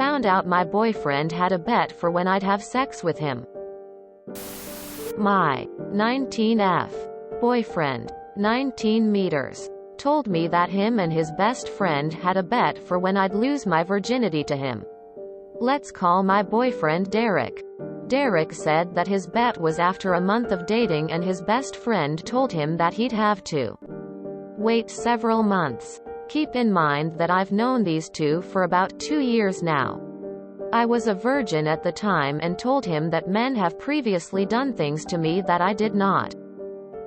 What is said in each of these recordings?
found out my boyfriend had a bet for when I'd have sex with him. My 19F boyfriend, 19 meters, told me that him and his best friend had a bet for when I'd lose my virginity to him. Let's call my boyfriend Derek. Derek said that his bet was after a month of dating, and his best friend told him that he'd have to wait several months. Keep in mind that I've known these two for about 2 years now. I was a virgin at the time and told him that men have previously done things to me that I did not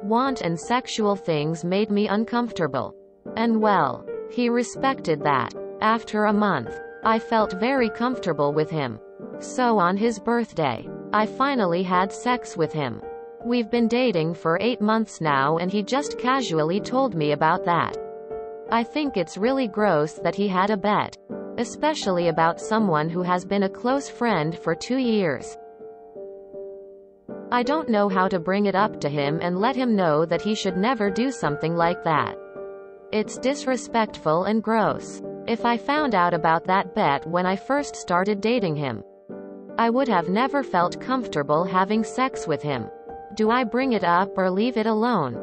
want, and sexual things made me uncomfortable. And well, he respected that. After a month, I felt very comfortable with him. So on his birthday, I finally had sex with him. We've been dating for 8 months now, and he just casually told me about that. I think it's really gross that he had a bet, especially about someone who has been a close friend for 2 years. I don't know how to bring it up to him and let him know that he should never do something like that. It's disrespectful and gross. If I found out about that bet when I first started dating him, I would have never felt comfortable having sex with him. Do I bring it up or leave it alone?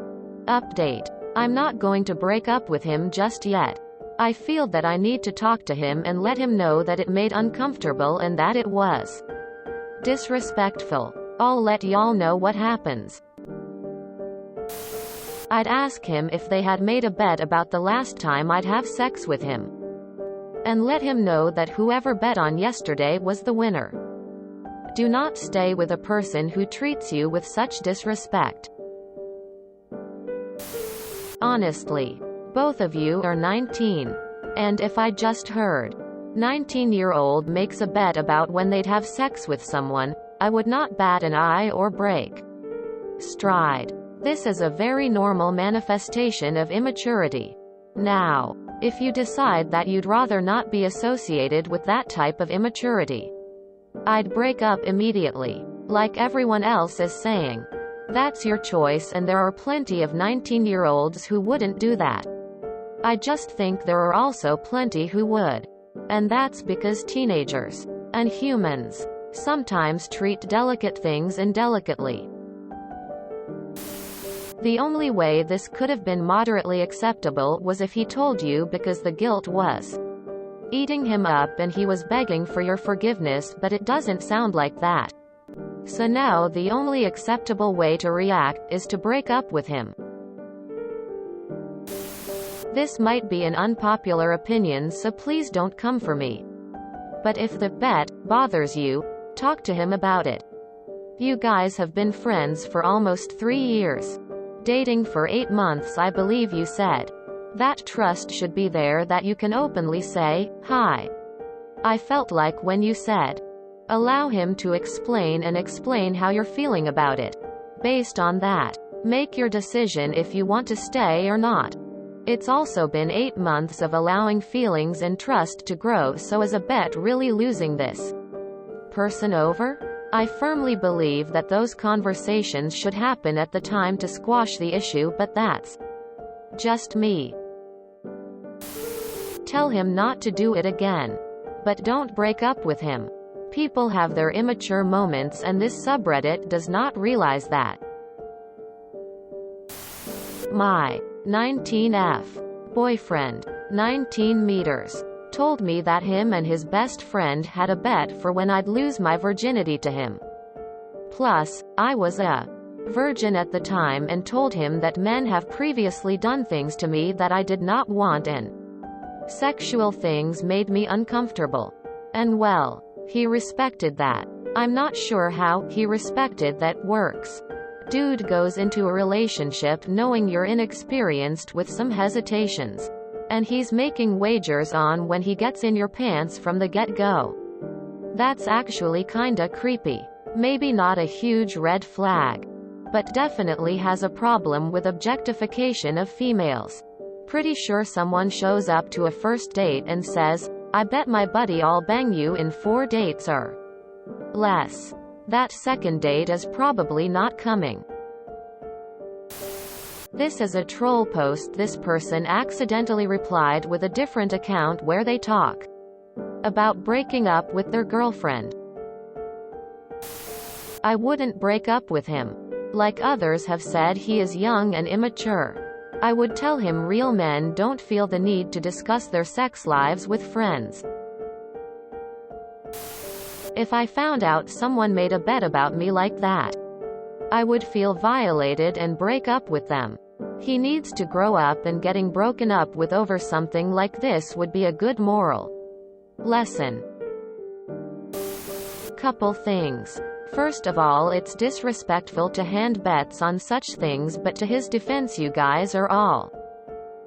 Update. I'm not going to break up with him just yet. I feel that I need to talk to him and let him know that it made uncomfortable and that it was disrespectful. I'll let y'all know what happens. I'd ask him if they had made a bet about the last time I'd have sex with him, and let him know that whoever bet on yesterday was the winner. Do not stay with a person who treats you with such disrespect. Honestly, both of you are 19. And if I just heard 19-year-old makes a bet about when they'd have sex with someone, I would not bat an eye or break stride. This is a very normal manifestation of immaturity. Now, if you decide that you'd rather not be associated with that type of immaturity, I'd break up immediately, like everyone else is saying. That's your choice, and there are plenty of 19-year-olds who wouldn't do that. I just think there are also plenty who would. And that's because teenagers and humans sometimes treat delicate things indelicately. The only way this could have been moderately acceptable was if he told you because the guilt was eating him up and he was begging for your forgiveness, but it doesn't sound like that. So now the only acceptable way to react is to break up with him. This might be an unpopular opinion, so please don't come for me. But if the bet bothers you, talk to him about it. You guys have been friends for almost 3 years. Dating for 8 months, I believe you said. That trust should be there that you can openly say, "Hi, I felt like," when you said. Allow him to explain how you're feeling about it. Based on that, make your decision if you want to stay or not. It's also been 8 months of allowing feelings and trust to grow, so is a bet really losing this person over? I firmly believe that those conversations should happen at the time to squash the issue, but that's just me. Tell him not to do it again. But don't break up with him. People have their immature moments, and this subreddit does not realize that. My 19F boyfriend, 19 meters, told me that him and his best friend had a bet for when I'd lose my virginity to him. Plus, I was a virgin at the time and told him that men have previously done things to me that I did not want, and sexual things made me uncomfortable. And well, he respected that. I'm not sure how he respected that works. Dude goes into a relationship knowing you're inexperienced with some hesitations, and he's making wagers on when he gets in your pants from the get-go. That's actually kinda creepy. Maybe not a huge red flag, but definitely has a problem with objectification of females. Pretty sure someone shows up to a first date and says, "I bet my buddy I'll bang you in 4 dates or less." That second date is probably not coming. This is a troll post. This person accidentally replied with a different account where they talk about breaking up with their girlfriend. I wouldn't break up with him. Like others have said, he is young and immature. I would tell him real men don't feel the need to discuss their sex lives with friends. If I found out someone made a bet about me like that, I would feel violated and break up with them. He needs to grow up, and getting broken up with over something like this would be a good moral lesson. Couple things. First of all, it's disrespectful to hand bets on such things, but to his defense, you guys are all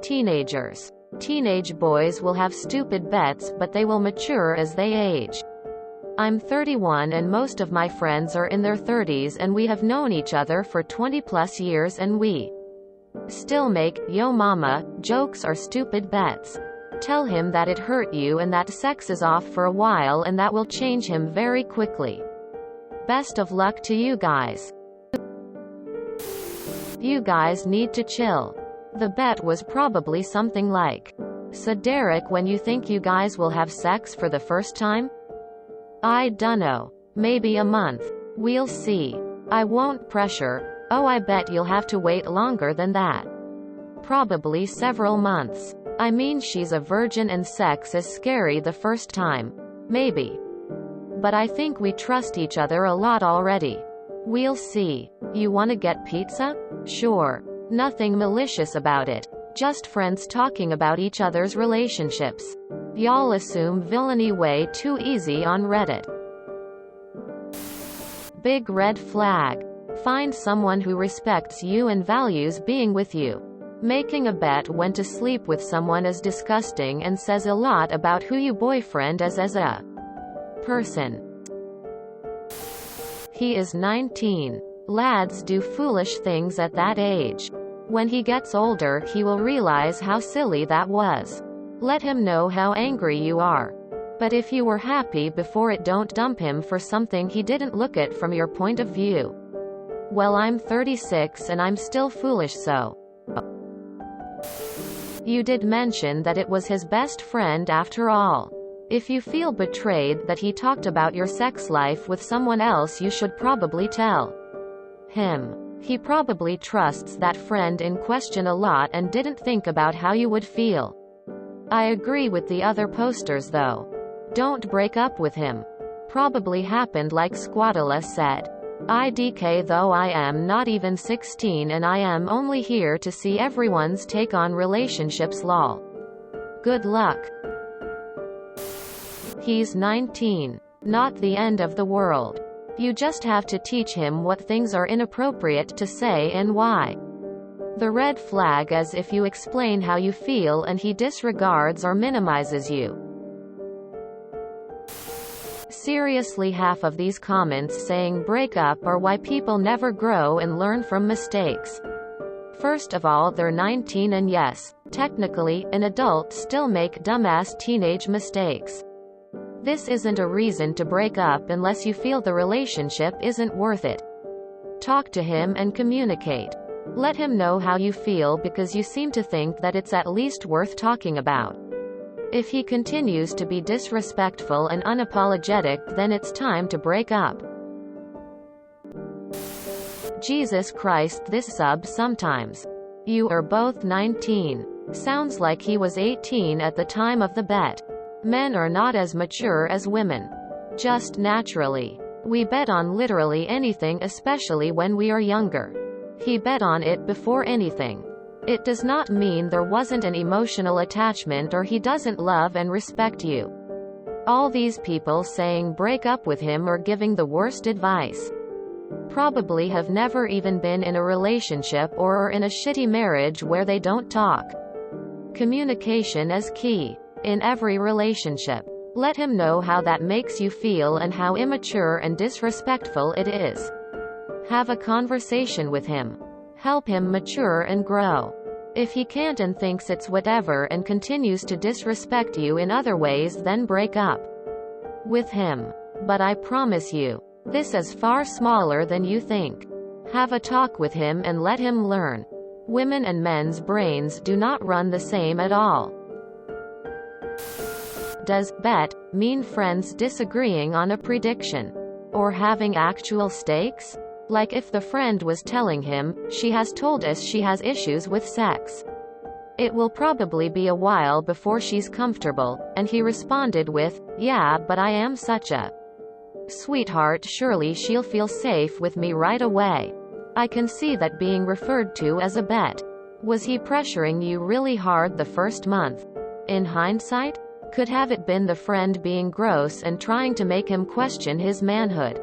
teenagers. Teenage boys will have stupid bets, but they will mature as they age. I'm 31 and most of my friends are in their 30s, and we have known each other for 20 plus years, and we still make "yo mama" jokes or stupid bets. Tell him that it hurt you and that sex is off for a while, and that will change him very quickly. Best of luck to you guys. You guys need to chill. The bet was probably something like, "So Derek, when you think you guys will have sex for the first time?" I dunno. Maybe a month. We'll see. I won't pressure. Oh, I bet you'll have to wait longer than that. Probably several months. I mean, she's a virgin and sex is scary the first time. Maybe. But I think we trust each other a lot already. We'll see. You wanna get pizza? Sure. Nothing malicious about it. Just friends talking about each other's relationships. Y'all assume villainy way too easy on Reddit. Big red flag. Find someone who respects you and values being with you. Making a bet when to sleep with someone is disgusting and says a lot about who your boyfriend is as a person. He is 19. Lads do foolish things at that age. When he gets older, he will realize how silly that was. Let him know how angry you are. But if you were happy before it, don't dump him for something he didn't look at from your point of view. Well, I'm 36 and I'm still foolish, so. You did mention that it was his best friend after all. If you feel betrayed that he talked about your sex life with someone else, you should probably tell him. He probably trusts that friend in question a lot and didn't think about how you would feel. I agree with the other posters though. Don't break up with him. Probably happened like Squatala said. IDK, though I am not even 16 and I am only here to see everyone's take on relationships, lol. Good luck. He's 19. Not the end of the world. You just have to teach him what things are inappropriate to say and why. The red flag is if you explain how you feel and he disregards or minimizes you. Seriously, half of these comments saying break up are why people never grow and learn from mistakes. First of all, they're 19 and yes, technically, an adult still make dumbass teenage mistakes. This isn't a reason to break up unless you feel the relationship isn't worth it. Talk to him and communicate. Let him know how you feel because you seem to think that it's at least worth talking about. If he continues to be disrespectful and unapologetic, then it's time to break up. Jesus Christ, this sub sometimes. You are both 19. Sounds like he was 18 at the time of the bet. Men are not as mature as women. Just naturally. We bet on literally anything, especially when we are younger. He bet on it before anything. It does not mean there wasn't an emotional attachment or he doesn't love and respect you. All these people saying break up with him or giving the worst advice probably have never even been in a relationship or are in a shitty marriage where they don't talk. Communication is key in every relationship. Let him know how that makes you feel and how immature and disrespectful it is. Have a conversation with him. Help him mature and grow. If he can't and thinks it's whatever and continues to disrespect you in other ways, then break up with him. But I promise you, this is far smaller than you think. Have a talk with him and let him learn. Women and men's brains do not run the same at all. Does bet mean friends disagreeing on a prediction? Or having actual stakes? Like if the friend was telling him, she has told us she has issues with sex. It will probably be a while before she's comfortable, and he responded with, yeah, but I am such a sweetheart, surely she'll feel safe with me right away. I can see that being referred to as a bet. Was he pressuring you really hard the first month? In hindsight, could have it been the friend being gross and trying to make him question his manhood?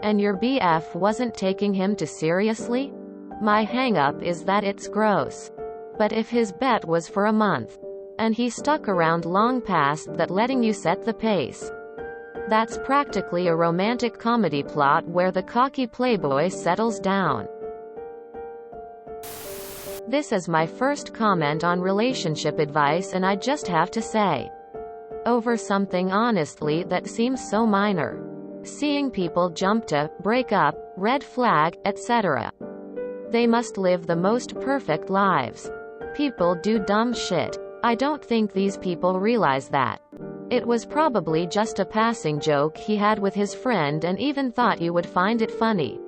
And your BF wasn't taking him too seriously? My hang-up is that it's gross. But if his bet was for a month, and he stuck around long past that, letting you set the pace, that's practically a romantic comedy plot where the cocky playboy settles down. This is my first comment on relationship advice, and I just have to say, over something honestly that seems so minor. Seeing people jump to, break up, red flag, etc. They must live the most perfect lives. People do dumb shit. I don't think these people realize that. It was probably just a passing joke he had with his friend and even thought you would find it funny.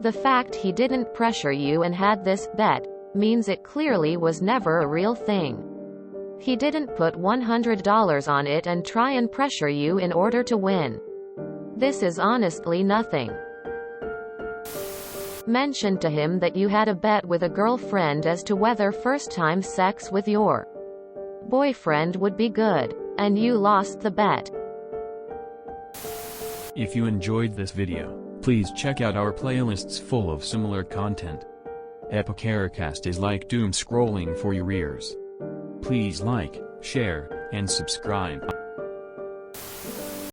The fact he didn't pressure you and had this bet means it clearly was never a real thing. He didn't put $100 on it and try and pressure you in order to win. This is honestly nothing. Mention to him that you had a bet with a girlfriend as to whether first-time sex with your boyfriend would be good, and you lost the bet. If you enjoyed this video, please check out our playlists full of similar content. Epicaricast is like doom scrolling for your ears. Please like, share, and subscribe.